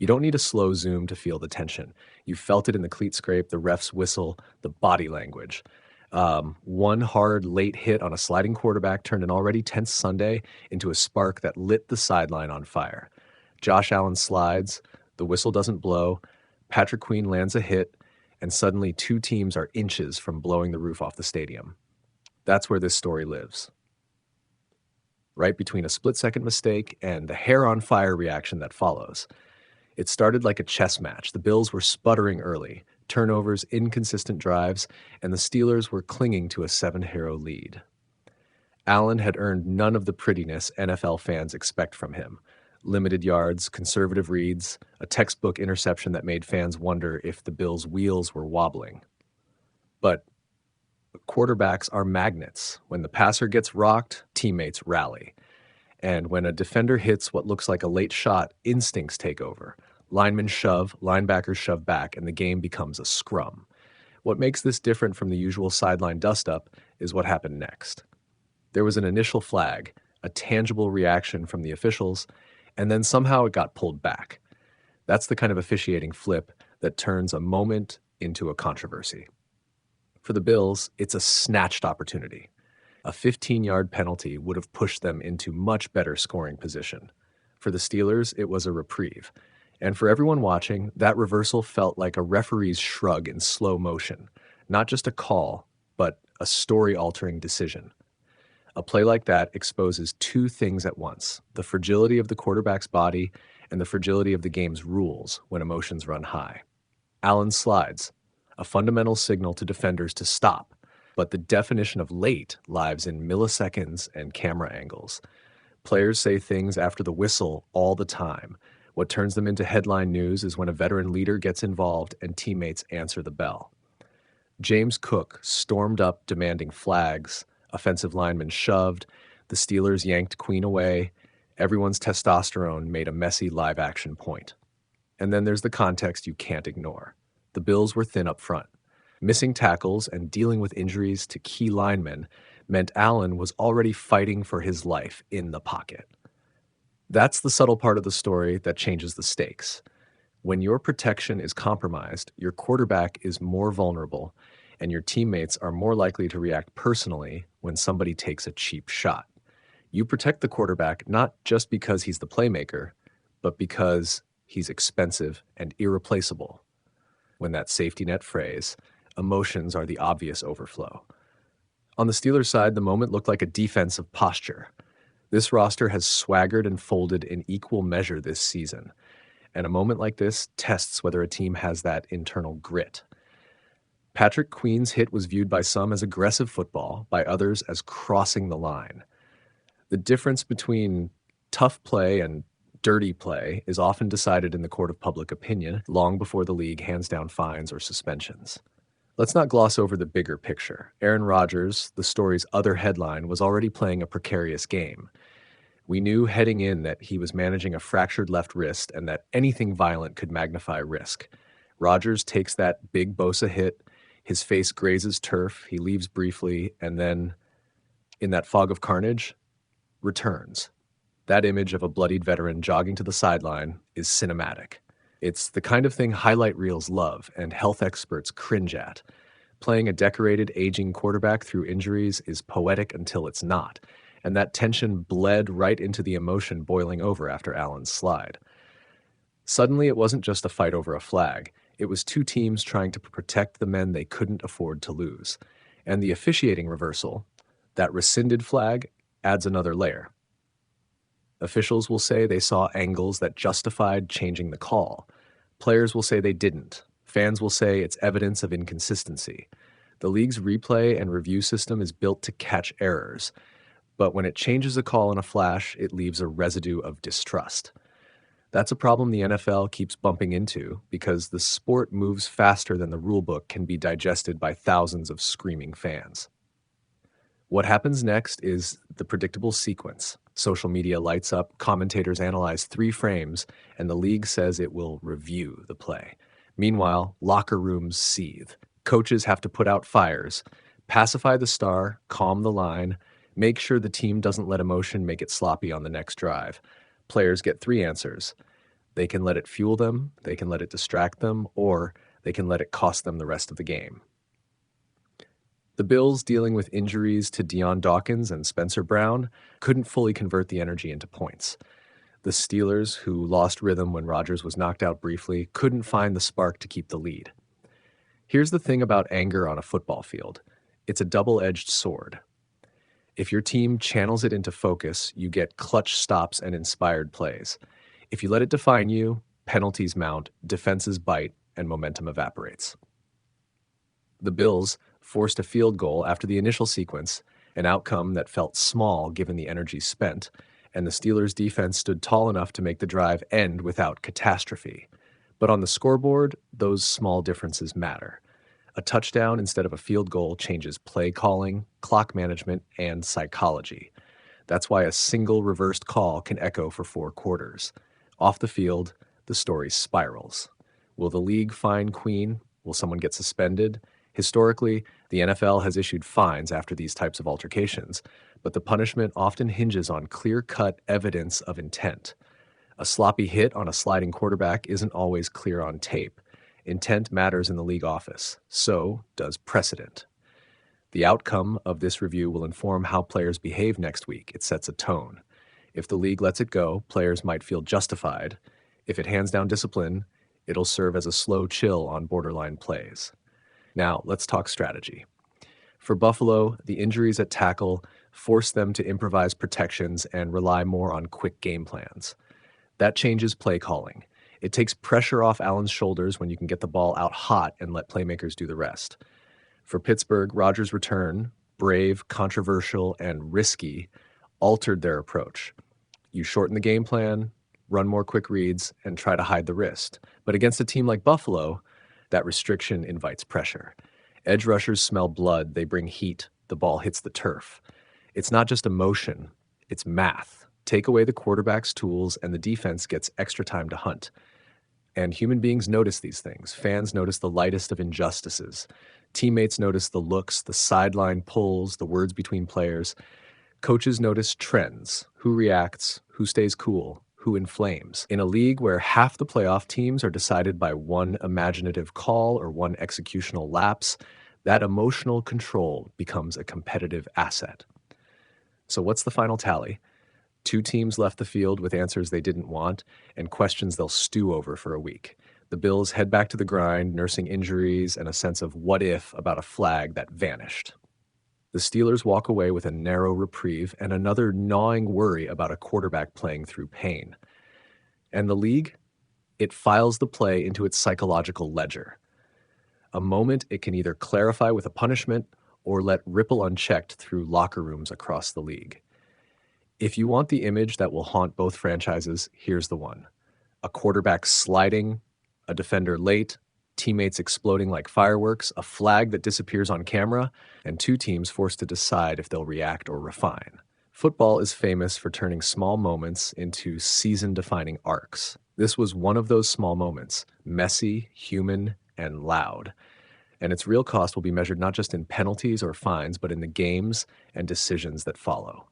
You don't need a slow zoom to feel the tension. You felt it in the cleat scrape, the ref's whistle, the body language. One hard late hit on a sliding quarterback turned an already tense Sunday into a spark that lit the sideline on fire. Josh Allen slides, the whistle doesn't blow, Patrick Queen lands a hit, and suddenly two teams are inches from blowing the roof off the stadium. That's where this story lives. Right between a split-second mistake and the hair-on-fire reaction that follows. It started like a chess match. The Bills were sputtering early, turnovers, inconsistent drives, and the Steelers were clinging to a 7-0 lead. Allen had earned none of the prettiness NFL fans expect from him. Limited yards, conservative reads, a textbook interception that made fans wonder if the Bills' wheels were wobbling. But quarterbacks are magnets. When the passer gets rocked, teammates rally. And when a defender hits what looks like a late shot, instincts take over. Linemen shove, linebackers shove back, and the game becomes a scrum. What makes this different from the usual sideline dust-up is what happened next. There was an initial flag, a tangible reaction from the officials, and then somehow it got pulled back. That's the kind of officiating flip that turns a moment into a controversy. For the Bills, it's a snatched opportunity. A 15-yard penalty would have pushed them into much better scoring position. For the Steelers, it was a reprieve. And for everyone watching, that reversal felt like a referee's shrug in slow motion. Not just a call, but a story-altering decision. A play like that exposes two things at once: the fragility of the quarterback's body and the fragility of the game's rules when emotions run high. Allen slides, a fundamental signal to defenders to stop, but the definition of late lies in milliseconds and camera angles. Players say things after the whistle all the time. What turns them into headline news is when a veteran leader gets involved and teammates answer the bell. James Cook stormed up demanding flags, offensive linemen shoved, the Steelers yanked Queen away, everyone's testosterone made a messy live-action point. And then there's the context you can't ignore. The Bills were thin up front. Missing tackles and dealing with injuries to key linemen meant Allen was already fighting for his life in the pocket. That's the subtle part of the story that changes the stakes. When your protection is compromised, your quarterback is more vulnerable, and your teammates are more likely to react personally when somebody takes a cheap shot. You protect the quarterback not just because he's the playmaker, but because he's expensive and irreplaceable. When that safety net phrase, emotions are the obvious overflow. On the Steelers side, the moment looked like a defensive posture. This roster has swaggered and folded in equal measure this season, and a moment like this tests whether a team has that internal grit. Patrick Queen's hit was viewed by some as aggressive football, by others as crossing the line. The difference between tough play and dirty play is often decided in the court of public opinion long before the league hands down fines or suspensions. Let's not gloss over the bigger picture. Aaron Rodgers, the story's other headline, was already playing a precarious game. We knew heading in that he was managing a fractured left wrist and that anything violent could magnify risk. Rodgers takes that big Bosa hit, his face grazes turf, he leaves briefly, and then, in that fog of carnage, returns. That image of a bloodied veteran jogging to the sideline is cinematic. It's the kind of thing highlight reels love and health experts cringe at. Playing a decorated, aging quarterback through injuries is poetic until it's not, and that tension bled right into the emotion boiling over after Allen's slide. Suddenly, it wasn't just a fight over a flag. It was two teams trying to protect the men they couldn't afford to lose. And the officiating reversal, that rescinded flag, adds another layer. Officials will say they saw angles that justified changing the call. Players will say they didn't. Fans will say it's evidence of inconsistency. The league's replay and review system is built to catch errors. But when it changes a call in a flash, it leaves a residue of distrust. That's a problem the NFL keeps bumping into because the sport moves faster than the rulebook can be digested by thousands of screaming fans. What happens next is the predictable sequence. Social media lights up, commentators analyze 3 frames, and the league says it will review the play. Meanwhile, locker rooms seethe. Coaches have to put out fires, pacify the star, calm the line, make sure the team doesn't let emotion make it sloppy on the next drive. Players get 3 answers. They can let it fuel them, they can let it distract them, or they can let it cost them the rest of the game. The Bills, dealing with injuries to Deion Dawkins and Spencer Brown, couldn't fully convert the energy into points. The Steelers, who lost rhythm when Rodgers was knocked out briefly, couldn't find the spark to keep the lead. Here's the thing about anger on a football field. It's a double-edged sword. If your team channels it into focus, you get clutch stops and inspired plays. If you let it define you, penalties mount, defenses bite, and momentum evaporates. The Bills forced a field goal after the initial sequence, an outcome that felt small given the energy spent, and the Steelers' defense stood tall enough to make the drive end without catastrophe. But on the scoreboard, those small differences matter. A touchdown instead of a field goal changes play calling, clock management, and psychology. That's why a single reversed call can echo for 4 quarters. Off the field, the story spirals. Will the league fine Queen? Will someone get suspended? Historically, the NFL has issued fines after these types of altercations, but the punishment often hinges on clear-cut evidence of intent. A sloppy hit on a sliding quarterback isn't always clear on tape. Intent matters in the league office. So does precedent. The outcome of this review will inform how players behave next week. It sets a tone. If the league lets it go, players might feel justified. If it hands down discipline, it'll serve as a slow chill on borderline plays. Now, let's talk strategy. For Buffalo, the injuries at tackle force them to improvise protections and rely more on quick game plans. That changes play calling. It takes pressure off Allen's shoulders when you can get the ball out hot and let playmakers do the rest. For Pittsburgh, Rodgers' return, brave, controversial, and risky, altered their approach. You shorten the game plan, run more quick reads, and try to hide the wrist. But against a team like Buffalo, that restriction invites pressure. Edge rushers smell blood, they bring heat, the ball hits the turf. It's not just emotion, it's math. Take away the quarterback's tools and the defense gets extra time to hunt. And human beings notice these things. Fans notice the lightest of injustices. Teammates notice the looks, the sideline pulls, the words between players. Coaches notice trends. Who reacts? Who stays cool? Who inflames? In a league where half the playoff teams are decided by one imaginative call or one executional lapse, that emotional control becomes a competitive asset. So what's the final tally? 2 teams left the field with answers they didn't want and questions they'll stew over for a week. The Bills head back to the grind, nursing injuries and a sense of what if about a flag that vanished. The Steelers walk away with a narrow reprieve and another gnawing worry about a quarterback playing through pain. And the league? It files the play into its psychological ledger. A moment it can either clarify with a punishment or let ripple unchecked through locker rooms across the league. If you want the image that will haunt both franchises, here's the one. A quarterback sliding, a defender late, teammates exploding like fireworks, a flag that disappears on camera, and 2 teams forced to decide if they'll react or refine. Football is famous for turning small moments into season-defining arcs. This was one of those small moments, messy, human, and loud. And its real cost will be measured not just in penalties or fines, but in the games and decisions that follow.